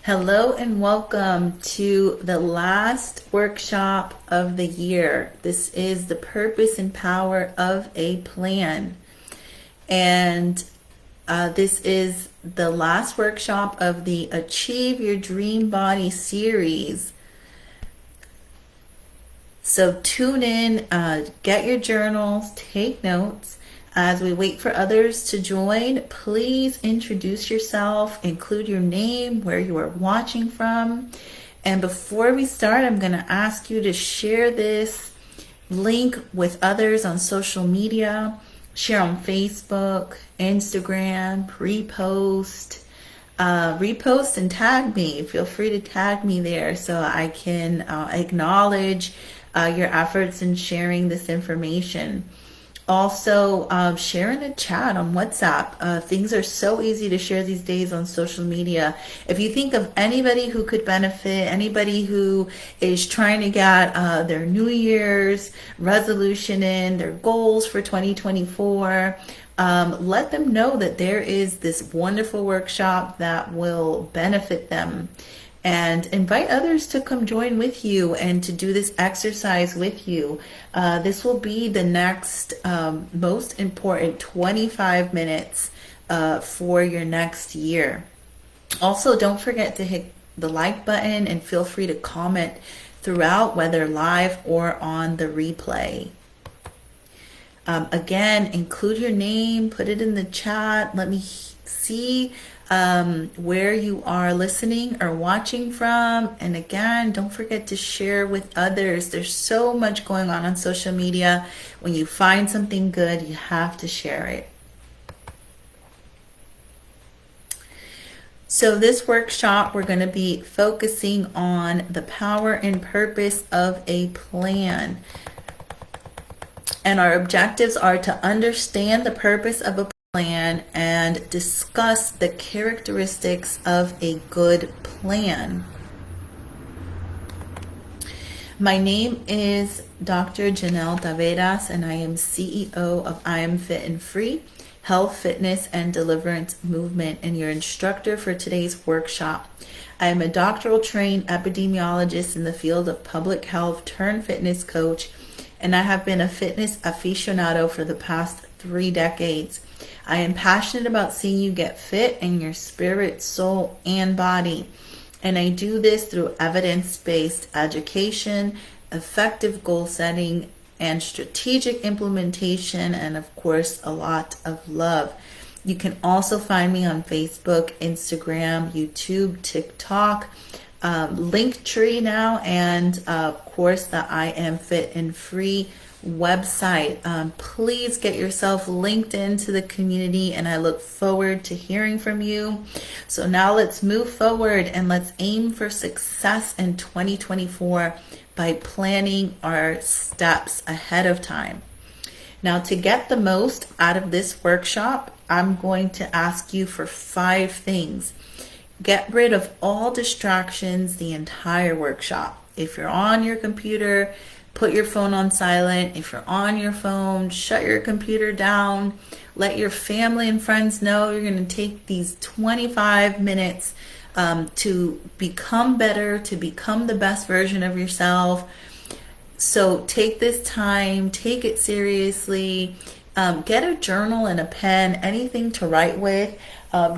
Hello and welcome to the last workshop of the year. This is the purpose and power of a plan. And this is the last workshop of the Achieve Your Dream Body series. So tune in, get your journals, take notes. As we wait for others to join, please introduce yourself, include your name, where you are watching from. And before we start, I'm going to ask you to share this link with others on social media. Share on Facebook, Instagram, repost and tag me. Feel free to tag me there so I can acknowledge your efforts in sharing this information. Also, share in the chat on WhatsApp. Things are so easy to share these days on social media. If you think of anybody who could benefit, anybody who is trying to get their New Year's resolution in, their goals for 2024, let them know that there is this wonderful workshop that will benefit them. And invite others to come join with you and to do this exercise with you. This will be the next most important 25 minutes for your next year. Also, don't forget to hit the like button and feel free to comment throughout, whether live or on the replay. Again, include your name, put it in the chat. Let me see where you are listening or watching from. And again, don't forget to share with others. There's so much going on social media. When you find something good, you have to share it. So this workshop, we're going to be focusing on the power and purpose of a plan. And our objectives are to understand the purpose of a plan and discuss the characteristics of a good plan. My name is Dr. Janelle Taveras, and I am CEO of I Am Fit and Free, Health, Fitness, and Deliverance Movement, and your instructor for today's workshop. I am a doctoral trained epidemiologist in the field of public health turned fitness coach, and I have been a fitness aficionado for the past 3 decades. I am passionate about seeing you get fit in your spirit, soul, and body. And I do this through evidence-based education, effective goal setting, and strategic implementation, and of course, a lot of love. You can also find me on Facebook, Instagram, YouTube, TikTok, Linktree now, and of course, the I Am Fit and Free website. Please get yourself linked into the community, and I look forward to hearing from you. So now let's move forward and let's aim for success in 2024 by planning our steps ahead of time. Now, to get the most out of this workshop, I'm going to ask you for 5 things. Get rid of all distractions the entire workshop. If you're on your computer, put your phone on silent. If you're on your phone, shut your computer down. Let your family and friends know you're going to take these 25 minutes to become better, to become the best version of yourself. So take this time, take it seriously. Get a journal and a pen, anything to write with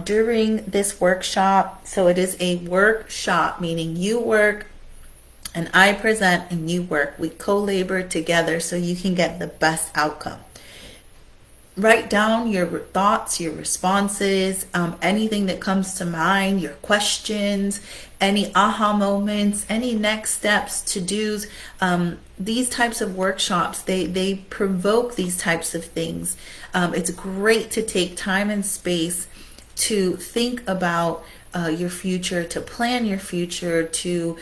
during this workshop. So it is a workshop, meaning you work and I present and you work. We co-labor together so you can get the best outcome. Write down your thoughts, your responses, anything that comes to mind, your questions, any aha moments, any next steps, to-dos. These types of workshops, they provoke these types of things. It's great to take time and space to think about your future, to plan your future, to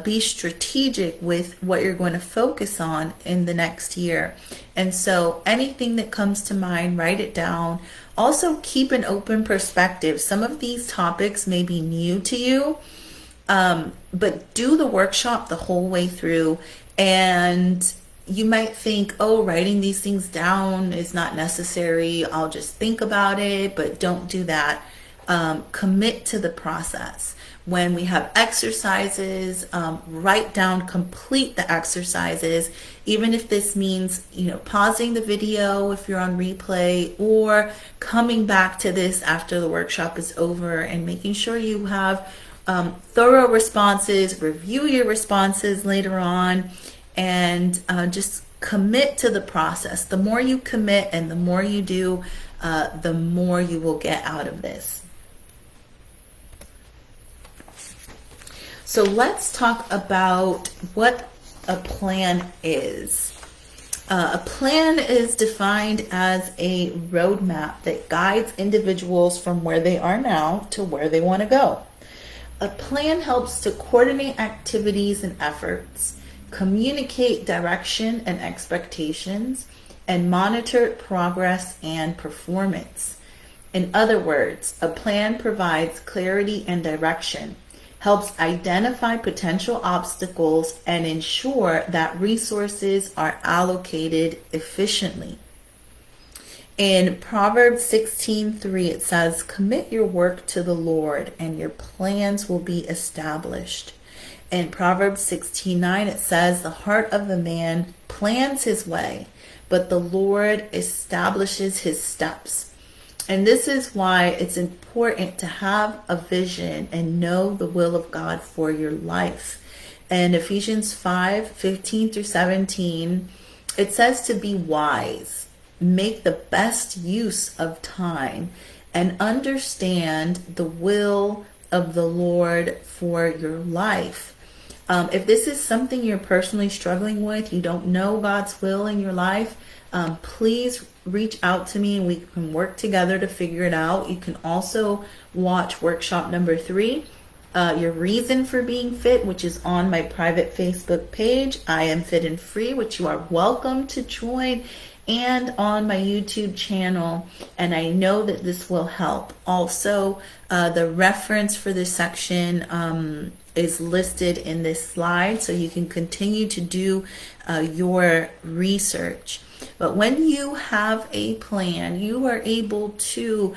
be strategic with what you're going to focus on in the next year. And so anything that comes to mind, write it down. Also keep an open perspective. Some of these topics may be new to you, but do the workshop the whole way through. And you might think, oh, writing these things down is not necessary. I'll just think about it, but don't do that. Commit to the process. when we have exercises, write down, complete the exercises, even if this means, pausing the video if you're on replay, or coming back to this after the workshop is over and making sure you have thorough responses, review your responses later on, and just commit to the process. The more you commit and the more you do, the more you will get out of this. So let's talk about what a plan is. A plan is defined as a roadmap that guides individuals from where they are now to where they want to go. A plan helps to coordinate activities and efforts, communicate direction and expectations, and monitor progress and performance. In other words, a plan provides clarity and direction, helps identify potential obstacles, and ensure that resources are allocated efficiently. In Proverbs 16:3, it says, "Commit your work to the Lord, and your plans will be established." In Proverbs 16:9, it says, "The heart of the man plans his way, but the Lord establishes his steps." And this is why it's important to have a vision and know the will of God for your life. In Ephesians 5:15-17, it says to be wise, make the best use of time, and understand the will of the Lord for your life. If this is something you're personally struggling with, you don't know God's will in your life, please reach out to me and we can work together to figure it out. You can also watch workshop number 3, your reason for being fit, which is on my private Facebook page, I Am Fit and Free, which you are welcome to join, and on my YouTube channel. And I know that this will help. Also, the reference for this section is listed in this slide, so you can continue to do your research. But when you have a plan, you are able to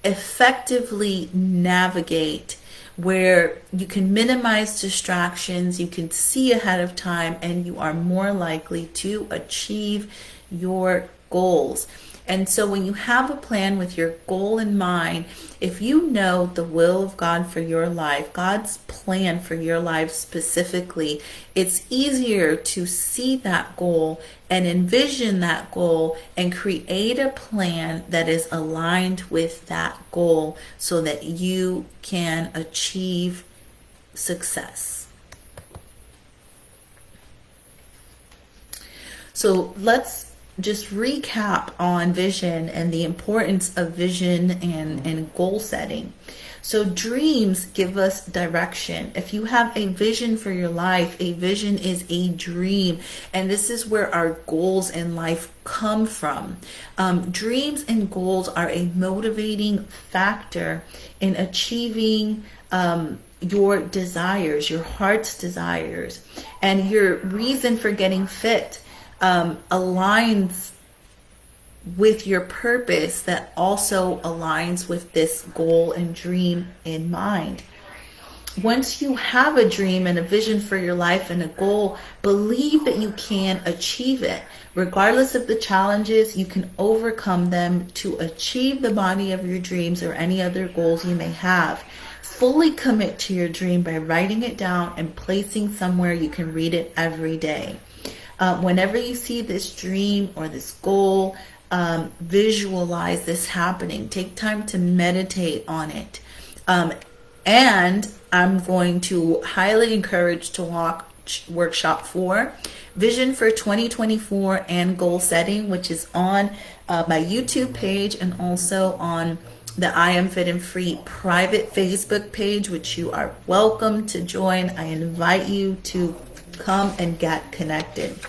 effectively navigate, where you can minimize distractions, you can see ahead of time, and you are more likely to achieve your goals. And so when you have a plan with your goal in mind, if you know the will of God for your life, God's plan for your life specifically, it's easier to see that goal and envision that goal and create a plan that is aligned with that goal so that you can achieve success. So let's just recap on vision and the importance of vision and goal setting. So dreams give us direction. If you have a vision for your life, a vision is a dream. And this is where our goals in life come from. Dreams and goals are a motivating factor in achieving your desires, your heart's desires, and your reason for getting fit aligns with your purpose that also aligns with this goal and dream in mind. Once you have a dream and a vision for your life and a goal, believe that you can achieve it. Regardless of the challenges, you can overcome them to achieve the body of your dreams or any other goals you may have. Fully commit to your dream by writing it down and placing somewhere you can read it every day. Whenever you see this dream or this goal, visualize this happening. Take time to meditate on it. And I'm going to highly encourage to watch Workshop 4, Vision for 2024 and Goal Setting, which is on my YouTube page and also on the I Am Fit and Free private Facebook page, which you are welcome to join. I invite you to come and get connected.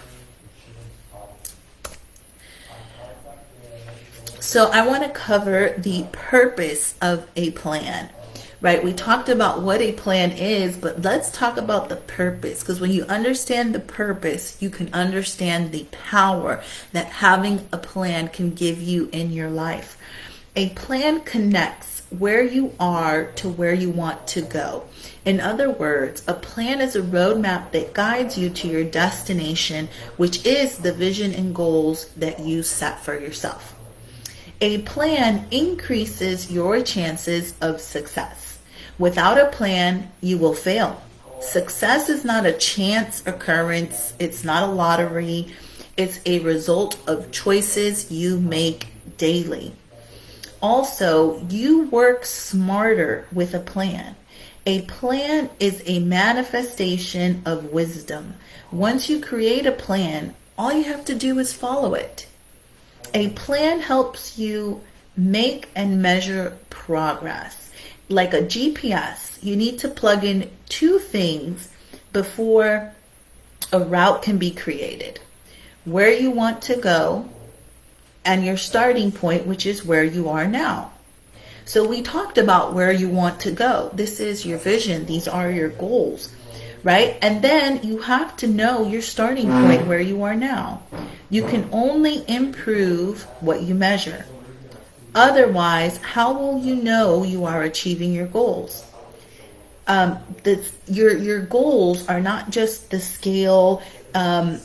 So I want to cover the purpose of a plan, right? We talked about what a plan is, but let's talk about the purpose, because when you understand the purpose, you can understand the power that having a plan can give you in your life. A plan connects where you are to where you want to go. In other words, a plan is a roadmap that guides you to your destination, which is the vision and goals that you set for yourself. A plan increases your chances of success. Without a plan, you will fail. Success is not a chance occurrence. It's not a lottery. It's a result of choices you make daily. Also, you work smarter with a plan. A plan is a manifestation of wisdom. Once you create a plan, all you have to do is follow it. A plan helps you make and measure progress. Like a GPS, you need to plug in two things before a route can be created. Where you want to go and your starting point, which is where you are now. So we talked about where you want to go. This is your vision. These are your goals, right? And then you have to know your starting point where you are now. You can only improve what you measure. Otherwise, how will you know you are achieving your goals? Your goals are not just the scale.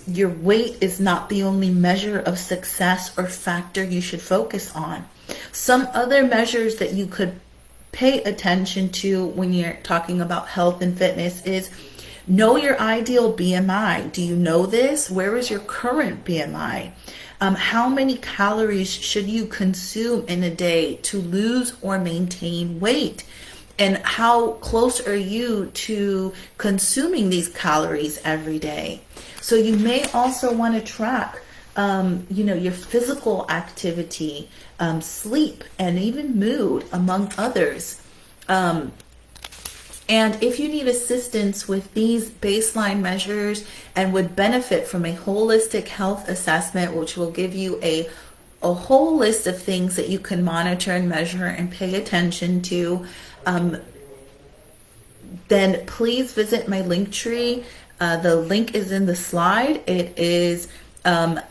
Your weight is not the only measure of success or factor you should focus on. Some other measures that you could pay attention to when you're talking about health and fitness is know your ideal BMI. Do you know this? Where is your current BMI? How many calories should you consume in a day to lose or maintain weight? And how close are you to consuming these calories every day? So you may also want to track, your physical activity, sleep, and even mood, among others. And if you need assistance with these baseline measures and would benefit from a holistic health assessment, which will give you a whole list of things that you can monitor and measure and pay attention to, then please visit my Linktree. The link is in the slide. It is Linktree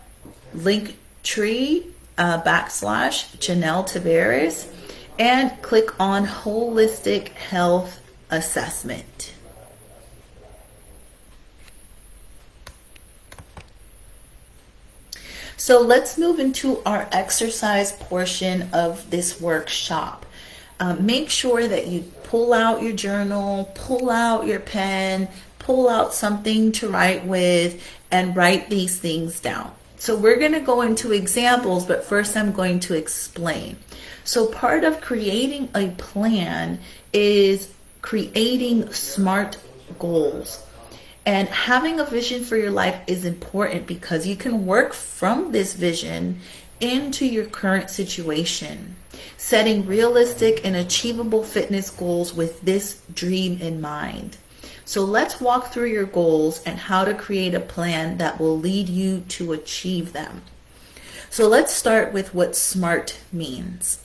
/ Janelle Tavares, and click on Holistic Health Assessment. So let's move into our exercise portion of this workshop. Make sure that you pull out your journal, pull out your pen, pull out something to write with, and write these things down. So we're going to go into examples, but first I'm going to explain. So part of creating a plan is creating SMART goals. And having a vision for your life is important because you can work from this vision into your current situation, setting realistic and achievable fitness goals with this dream in mind. So let's walk through your goals and how to create a plan that will lead you to achieve them. So let's start with what SMART means.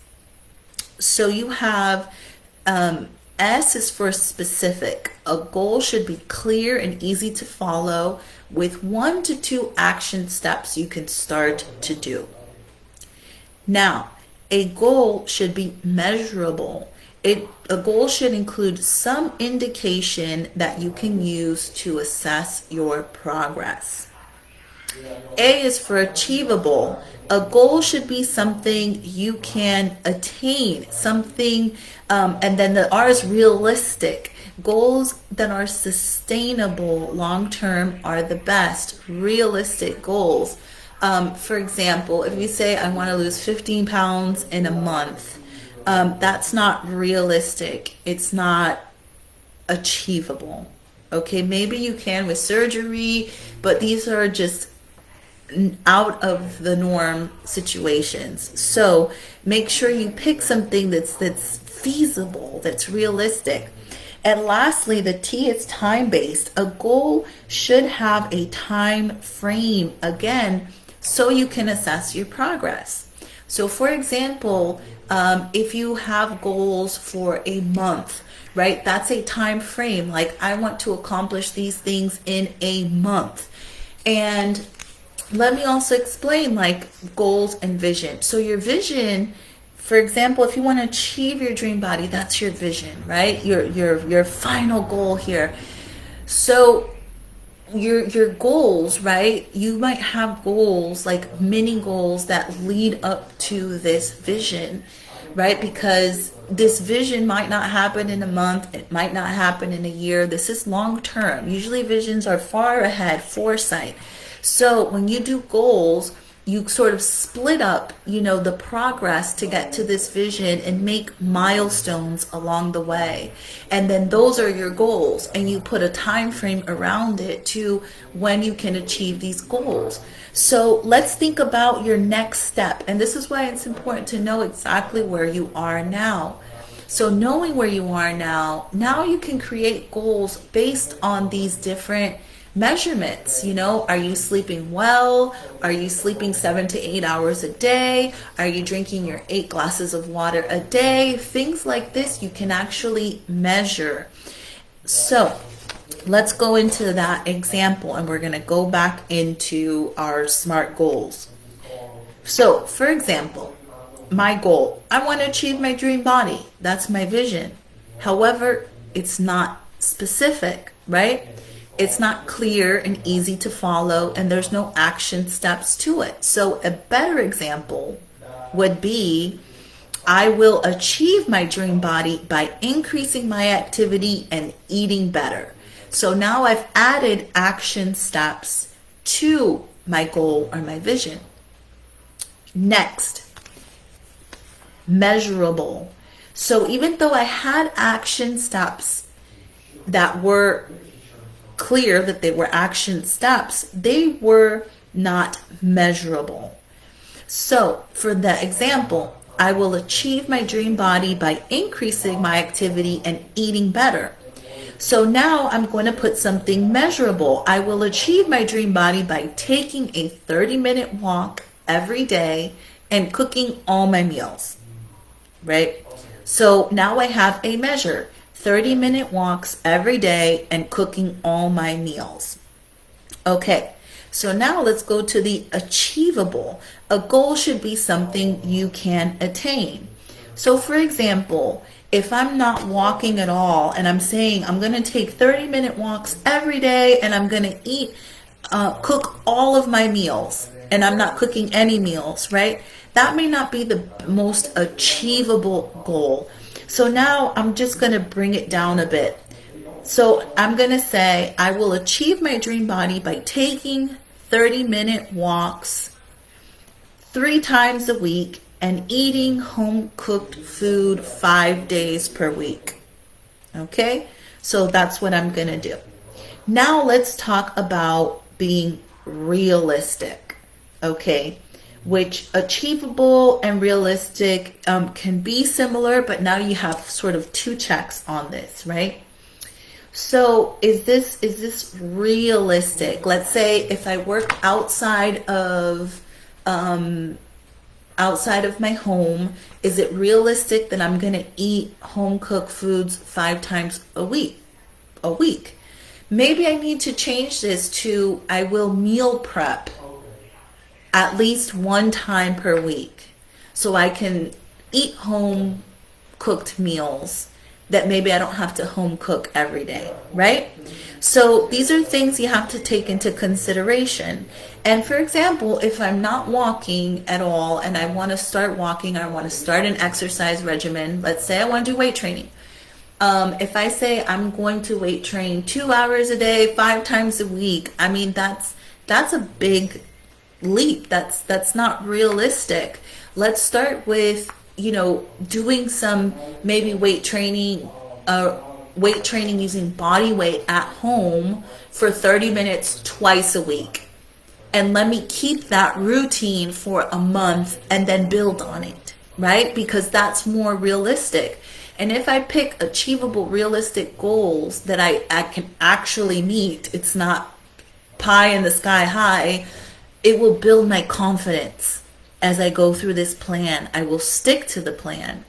So you have S is for specific. A goal should be clear and easy to follow with 1 to 2 action steps you can start to do. Now, a goal should be measurable. A goal should include some indication that you can use to assess your progress. A is for achievable. A goal should be something you can attain, something, and then the R is realistic. Goals that are sustainable long-term are the best. Realistic goals. For example, if you say, I want to lose 15 pounds in a month, that's not realistic. It's not achievable. Okay, maybe you can with surgery, but these are just out of the norm situations. So make sure you pick something that's feasible, that's realistic. And lastly, the T is time-based. A goal should have a time frame, again, so you can assess your progress. So for example, if you have goals for a month, right, that's a time frame. Like, I want to accomplish these things in a month. And let me also explain like goals and vision. So your vision For example, if you want to achieve your dream body, that's your vision, right? Your final goal here. So your goals, right? You might have goals, like mini goals that lead up to this vision, right? Because this vision might not happen in a month, it might not happen in a year. This is long term. Usually visions are far ahead, foresight. So when you do goals, you sort of split up, the progress to get to this vision and make milestones along the way. And then those are your goals, and you put a time frame around it to when you can achieve these goals. So let's think about your next step. And this is why it's important to know exactly where you are now. So knowing where you are now you can create goals based on these different measurements. Are you sleeping well? Are you sleeping 7 to 8 hours a day? Are you drinking your 8 glasses of water a day? Things like this you can actually measure. So let's go into that example, and we're going to go back into our SMART goals. So for example, my goal, I want to achieve my dream body. That's my vision. However, it's not specific, right? It's not clear and easy to follow, and there's no action steps to it. So a better example would be, I will achieve my dream body by increasing my activity and eating better. So now I've added action steps to my goal or my vision. Next, measurable. So even though I had action steps that were clear that they were action steps, they were not measurable. So for the example, I will achieve my dream body by increasing my activity and eating better. So now I'm going to put something measurable. I will achieve my dream body by taking a 30-minute walk every day and cooking all my meals, right? So now I have a measure. 30-minute walks every day and cooking all my meals. Okay, so now let's go to the achievable. A goal should be something you can attain. So for example, if I'm not walking at all and I'm saying I'm going to take 30-minute walks every day and I'm going to cook all of my meals, and I'm not cooking any meals, right? That may not be the most achievable goal. So now I'm just going to bring it down a bit. So I'm going to say I will achieve my dream body by taking 30-minute walks 3 times a week and eating home-cooked food 5 days per week. Okay? So that's what I'm going to do. Now let's talk about being realistic. Okay? Which achievable and realistic can be similar, but now you have sort of 2 checks on this, right? So is this realistic? Let's say if I work outside of my home, is it realistic that I'm going to eat home cooked foods 5 times a week? Maybe I need to change this to I will meal prep at least 1 time per week, so I can eat home cooked meals that maybe I don't have to home cook every day, right? So these are things you have to take into consideration. And for example, if I'm not walking at all and I want to start walking, I want to start an exercise regimen, let's say I want to do weight training. If I say I'm going to weight train 2 hours a day, 5 times a week, I mean, that's a big leap. That's not realistic. Let's start with, doing some maybe weight training using body weight at home for 30 minutes twice a week. And let me keep that routine for a month and then build on it, right? Because that's more realistic. And if I pick achievable, realistic goals that I can actually meet, it's not pie in the sky high, it will build my confidence as I go through this plan. I will stick to the plan.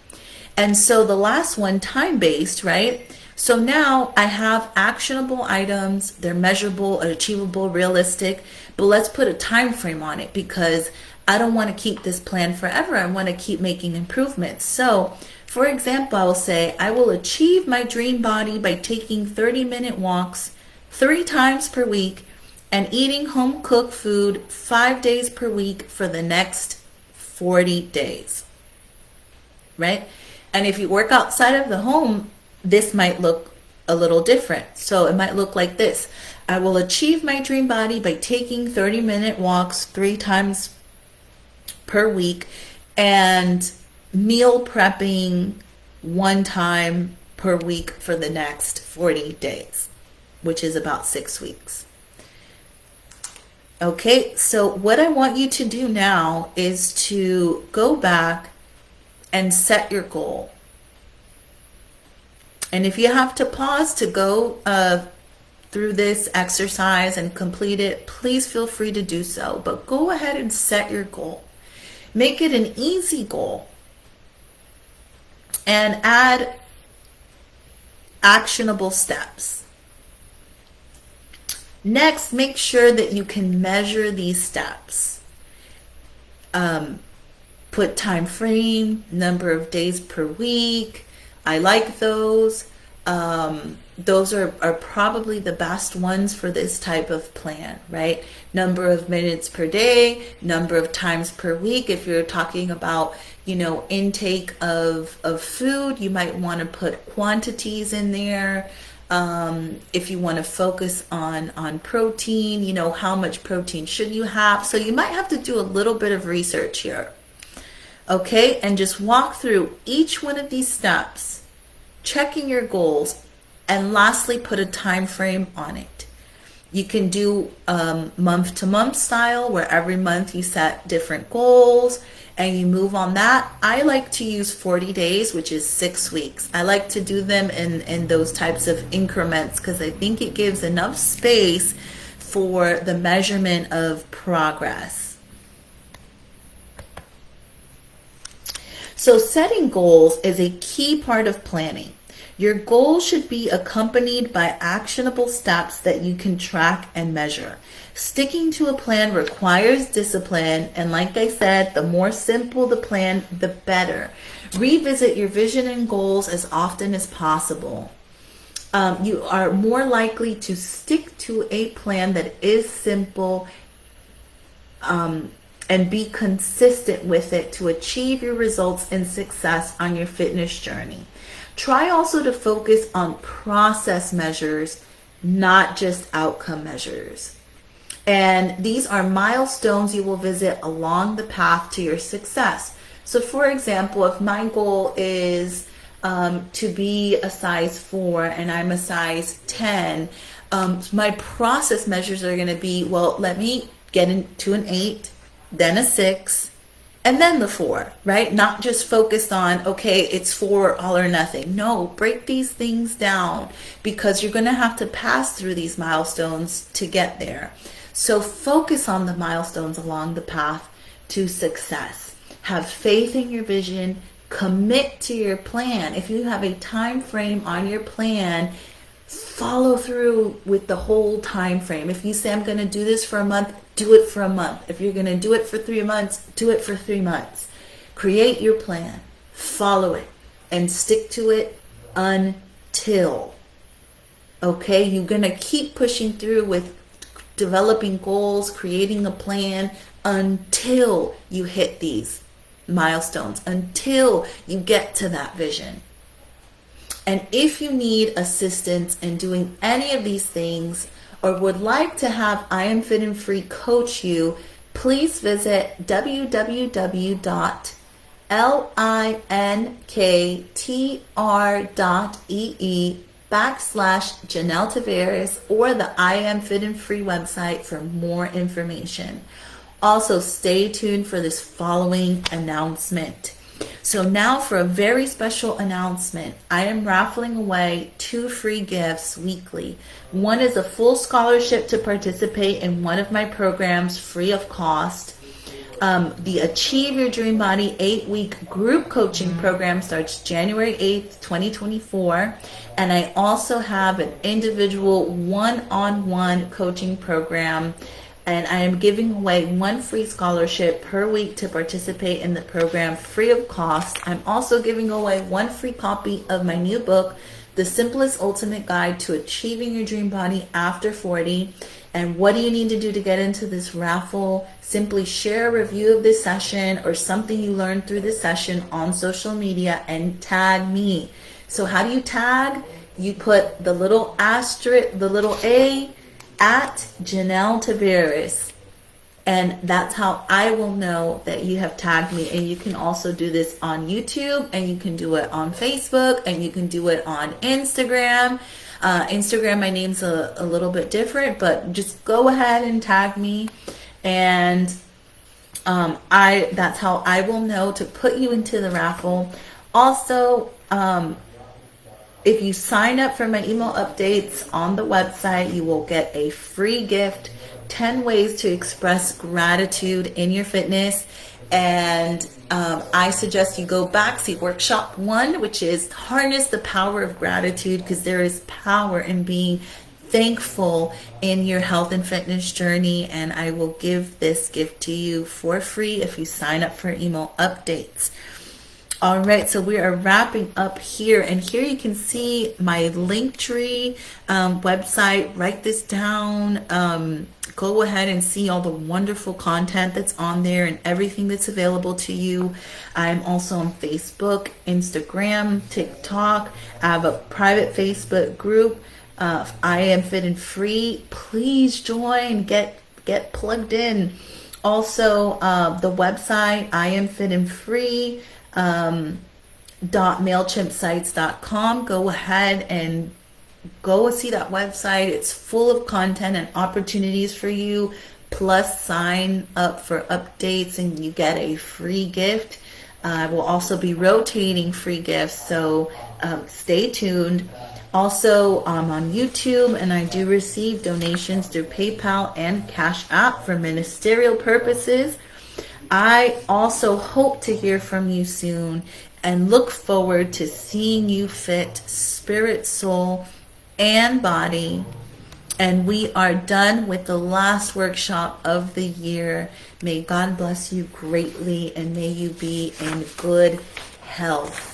And so the last one, time-based, right? So now I have actionable items. They're measurable, achievable, realistic, but let's put a time frame on it, because I don't want to keep this plan forever. I want to keep making improvements. So, for example, I will say, I will achieve my dream body by taking 30-minute walks 3 times per week and eating home cooked food 5 days per week for the next 40 days. Right? And if you work outside of the home, this might look a little different. So it might look like this. I will achieve my dream body by taking 30-minute walks 3 times per week and meal prepping 1 time per week for the next 40 days, which is about 6 weeks. Okay, so what I want you to do now is to go back and set your goal. And if you have to pause to go through this exercise and complete it, please feel free to do so. But go ahead and set your goal. Make it an easy goal. And add actionable steps. Next, make sure that you can measure these steps. Put time frame, number of days per week. I like those. Those are probably the best ones for this type of plan, right? Number of minutes per day, number of times per week. If you're talking about, intake of food, you might want to put quantities in there. If you want to focus on protein, how much protein should you have? So you might have to do a little bit of research here. Okay, and just walk through each one of these steps, checking your goals, and lastly, put a time frame on it. You can do month to month style, where every month you set different goals and you move on that. I like to use 40 days, which is 6 weeks. I like to do them in those types of increments because I think it gives enough space for the measurement of progress. So setting goals is a key part of planning. Your goals should be accompanied by actionable steps that you can track and measure. Sticking to a plan requires discipline, and like I said, the more simple the plan, the better. Revisit your vision and goals as often as possible. You are more likely to stick to a plan that is simple and be consistent with it to achieve your results and success on your fitness journey. Try also to focus on process measures, not just outcome measures. And these are milestones you will visit along the path to your success. So for example, if my goal is to be a size 4 and I'm a size 10, my process measures are going to be, well, let me get into an 8, then a 6, and then the 4, right? Not just focused on, okay, it's 4 all or nothing. No, break these things down because you're going to have to pass through these milestones to get there. So focus on the milestones along the path to success. Have faith in your vision. Commit to your plan. If you have a time frame on your plan, follow through with the whole time frame. If you say, I'm going to do this for a month, do it for a month. If you're going to do it for 3 months, do it for 3 months. Create your plan, follow it, and stick to it until. Okay, you're going to keep pushing through with developing goals, creating a plan until you hit these milestones, until you get to that vision. And if you need assistance in doing any of these things or would like to have I Am Fit and Free coach you, please visit www.linktr.ee/Janelle Tavares or the I Am Fit and Free website for more information. Also, stay tuned for this following announcement. So now for a very special announcement, I am raffling away 2 free gifts weekly. One is a full scholarship to participate in one of my programs free of cost. The Achieve Your Dream Body 8-week group coaching program starts January 8th, 2024. And I also have an individual one-on-one coaching program and I am giving away 1 free scholarship per week to participate in the program free of cost. I'm also giving away 1 free copy of my new book, The Simplest Ultimate Guide to Achieving Your Dream Body After 40. And what do you need to do to get into this raffle? Simply share a review of this session or something you learned through this session on social media and tag me. So how do you tag? You put the little asterisk, the little A, at Janelle Tavares, and that's how I will know that you have tagged me. And you can also do this on YouTube, and you can do it on Facebook, and you can do it on Instagram. Instagram, my name's a little bit different, but just go ahead and tag me, and that's how I will know to put you into the raffle. Also, if you sign up for my email updates on the website, you will get a free gift, 10 ways to express gratitude in your fitness. And I suggest you go back, see workshop 1, which is harness the power of gratitude, because there is power in being thankful in your health and fitness journey. And I will give this gift to you for free if you sign up for email updates. All right, so we are wrapping up here, and here you can see my Linktree website. Write this down. Go ahead and see all the wonderful content that's on there and everything that's available to you. I'm also on Facebook, Instagram, TikTok. I have a private Facebook group. I Am Fit and Free. Please join. Get plugged in. Also, the website I Am Fit and Free. .mailchimpsites.com. Go ahead and go see that website. It's full of content and opportunities for you. Plus, sign up for updates and you get a free gift. I will also be rotating free gifts, so stay tuned. Also, I'm on YouTube, and I do receive donations through PayPal and Cash App for ministerial purposes. I also hope to hear from you soon and look forward to seeing you fit spirit, soul, and body. And we are done with the last workshop of the year. May God bless you greatly, and may you be in good health.